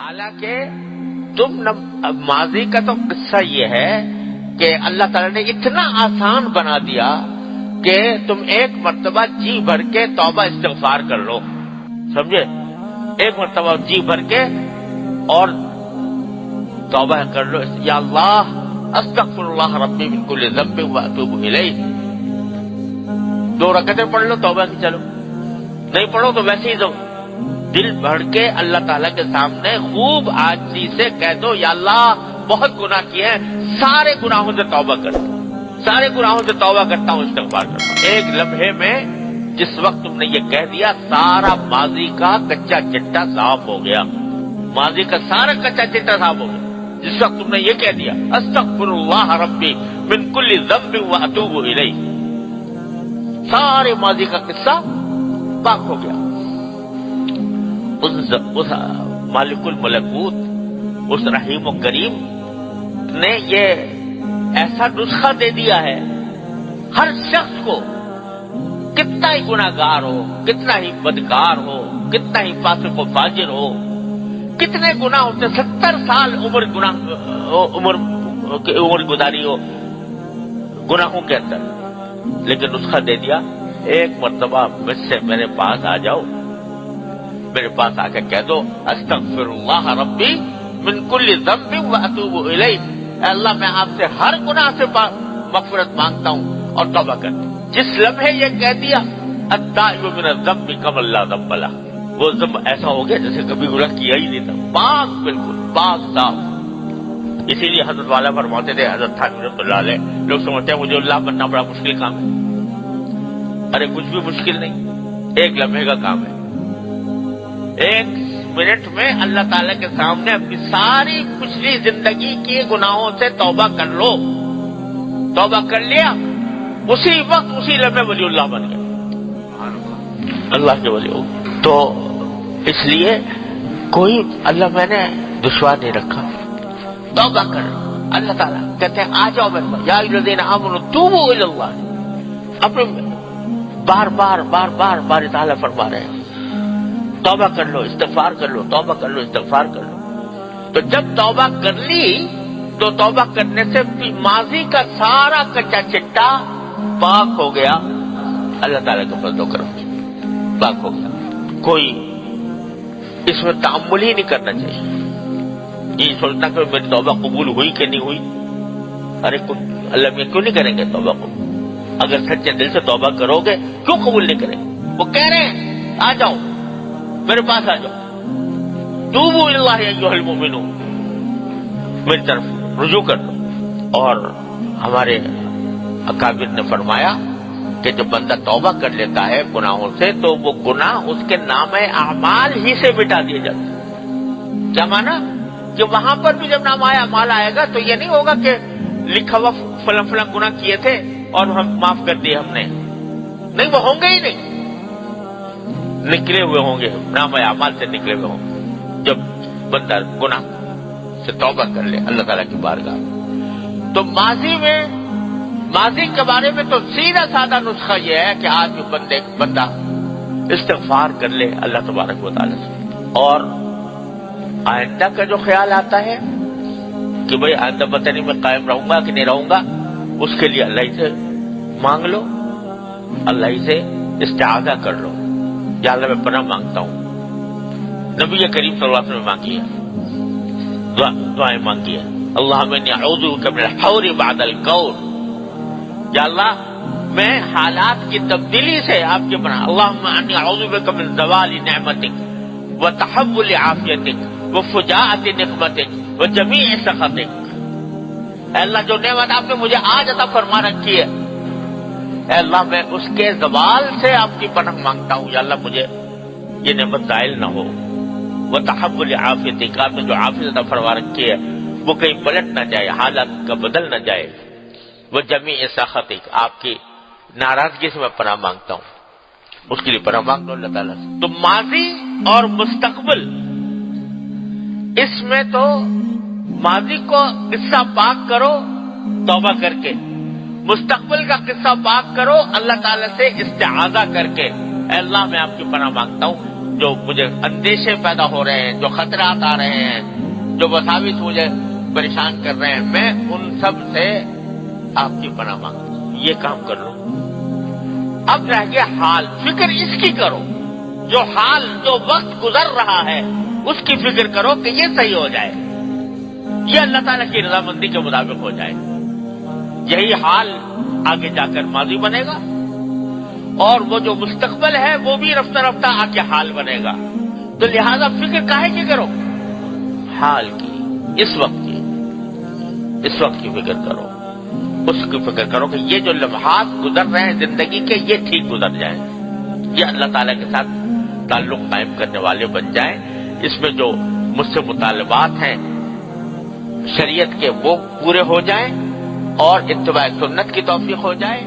حالانکہ ماضی کا تو قصہ یہ ہے کہ اللہ تعالیٰ نے اتنا آسان بنا دیا کہ تم ایک مرتبہ جی بھر کے توبہ استغفار کر لو، سمجھے؟ ایک مرتبہ جی بھر کے اور توبہ کر لو، یا اللہ استغفر اللہ ربی من کل ذنب واتوب الیہ، 2 رکعتیں پڑھ لو، توبہ کی چلو، نہیں پڑھو تو ویسے ہی دل بھر کے اللہ تعالیٰ کے سامنے خوب عاجزی سے کہہ دو، یا اللہ بہت گناہ کیے ہیں، سارے گناہوں سے توبہ کرتا ہوں، سارے گناہوں سے توبہ کرتا ہوں، استغفار کرتا ہوں۔ ایک لمحے میں جس وقت تم نے یہ کہہ دیا، سارا ماضی کا کچا چٹا صاف ہو گیا، ماضی کا سارا کچا چٹا صاف ہو گیا جس وقت تم نے یہ کہہ دیا استغفر اللہ ربی من کل ذنب واتوب الیہ، سارے ماضی کا قصہ پاک ہو گیا۔ اس مالک الملکوت، اس رحیم و کریم نے یہ ایسا نسخہ دے دیا ہے، ہر شخص کو کتنا ہی گناہگار ہو، کتنا ہی بدکار ہو، کتنا ہی فاسق و فاجر ہو، کتنے گناہ ہوتے، 70 سال عمر گزاری ہو گناہوں کے اندر، لیکن نسخہ دے دیا، ایک مرتبہ مجھ سے میرے پاس آ جاؤ، میرے پاس آ کے کہہ دو استغفر اللہ ربی من کل ذنب واتوب الیہ، اے اللہ میں آپ سے ہر گناہ سے مغفرت مانگتا ہوں اور توبہ کرتا ہوں۔ جس لمحے یہ کہہ دیا التائب من الذنب کمن لا ذنب لہ، وہ ذنب ایسا ہو گیا جیسے کبھی گناہ کیا ہی نہیں تھا، پاک، بالکل پاک صاف۔ اسی لیے حضرت والا فرماتے تھے، حضرت تھانوی رحمۃ اللہ علیہ، لوگ سمجھتے ہیں مجھے اللہ بننا بڑا مشکل کام ہے، ارے کچھ بھی مشکل نہیں، ایک لمحے کا کام ہے، 1 منٹ میں اللہ تعالیٰ کے سامنے اپنی ساری پچھلی زندگی کی گناہوں سے توبہ کر لو، توبہ کر لیا، اسی وقت اسی لمحے ولی اللہ بن گئے، اللہ کے ولی ہو۔ تو اس لیے کوئی اللہ میں نے دشوار نہیں رکھا، توبہ کر، اللہ تعالیٰ کہتے ہیں آ جاؤ میرے پاس، یا ایھا الذین آمنوا توبوا الی اللہ، اپنے بار بار تعالیٰ فرما رہے ہیں توبہ کر لو، استغفار کر لو، توبہ کر لو، استغفار کر لو۔ تو جب توبہ کر لی تو توبہ کرنے سے ماضی کا سارا کچا چٹا پاک ہو گیا، اللہ تعالیٰ کے فضل و کرم سے پاک ہو گیا۔ کوئی اس میں تأمل ہی نہیں کرنا چاہیے، یہ سوچنا کہ میری توبہ قبول ہوئی کہ نہیں ہوئی، ارے اللہ میں کیوں نہیں کریں گے توبہ قبول؟ اگر سچے دل سے توبہ کرو گے کیوں قبول نہیں کریں گے؟ وہ کہہ رہے ہیں آ جاؤ میرے پاس، آ جاؤ، توبوا الی اللہ ایھا المؤمنون، میری طرف رجوع کر دو۔ اور ہمارے اکابر نے فرمایا کہ جب بندہ توبہ کر لیتا ہے گناہوں سے تو وہ گناہ اس کے نامہ اعمال ہی سے مٹا دیے جاتے ہیں۔ کیا مانا؟ کہ وہاں پر بھی جب نامہ اعمال آئے گا تو یہ نہیں ہوگا کہ لکھا ہوا فلاں فلاں گناہ کیے تھے اور ہم معاف کر دیے ہم نے، نہیں، وہ ہوں گے ہی نہیں، نکلے ہوئے ہوں گے، نامہ اعمال سے نکلے ہوئے ہوں گے جب بندہ گناہ سے توبہ کر لے اللہ تعالیٰ کی بارگاہ۔ تو ماضی کے بارے میں تو سیدھا سادہ نسخہ یہ ہے کہ آج جو بندہ استغفار کر لے اللہ تبارک و تعالیٰ سے، اور آئندہ کا جو خیال آتا ہے کہ بھئی آئندہ پتہ نہیں میں قائم رہوں گا کہ نہیں رہوں گا، اس کے لیے اللہ ہی سے مانگ لو، اللہ ہی سے استعاذہ کر لو، یا اللہ میں پناہ مانگتا ہوں۔ نبی کریم صلی اللہ علیہ وسلم مانگی ہے، دعائیں مانگی ہے، اللہم انی اعوذ بک من الحور بعد الکور، یا اللہ میں حالات کی تبدیلی سے آپ کے پناہ، اللہم انی اعوذ بک من زوال نعمتک وتحول عافیتک وفجاءۃ نقمتک وجمیع سخطک، اے اللہ جو نعمت آپ نے مجھے آج عطا فرما رکھی ہے، اے اللہ میں اس کے زوال سے آپ کی پناہ مانگتا ہوں، یا اللہ مجھے یہ نعمت زائل نہ ہو، وتحول عافیتک، آپ نے جو عافیت عطا فرما رکھی ہے وہ کہیں پلٹ نہ جائے، حالات کا بدل نہ جائے، وجمیع سخطک، آپ کی ناراضگی سے میں پناہ مانگتا ہوں، اس کے لیے پناہ مانگ لو اللہ تعالیٰ سے۔ تو ماضی اور مستقبل، اس میں تو ماضی کو قصہ پاک کرو توبہ کر کے، مستقبل کا قصہ پاک کرو اللہ تعالیٰ سے استعاذہ کر کے، اے اللہ میں آپ کی پناہ مانگتا ہوں، جو مجھے اندیشے پیدا ہو رہے ہیں، جو خطرات آ رہے ہیں، جو وساوس مجھے پریشان کر رہے ہیں، میں ان سب سے آپ کی پناہ مانگتا ہوں، یہ کام کر لو۔ اب رہ گیا حال، فکر اس کی کرو، جو حال جو وقت گزر رہا ہے اس کی فکر کرو کہ یہ صحیح ہو جائے، یہ اللہ تعالیٰ کی رضامندی کے مطابق ہو جائے۔ یہی حال آگے جا کر ماضی بنے گا، اور وہ جو مستقبل ہے وہ بھی رفتہ رفتہ آگے حال بنے گا۔ تو لہذا فکر کاہے کی کرو؟ حال کی، اس وقت کی فکر کرو، اس کی فکر کرو کہ یہ جو لمحات گزر رہے ہیں زندگی کے، یہ ٹھیک گزر جائیں، یہ اللہ تعالیٰ کے ساتھ تعلق قائم کرنے والے بن جائیں، اس میں جو مجھ سے مطالبات ہیں شریعت کے وہ پورے ہو جائیں، اور اتباع سنت کی توفیق ہو جائے،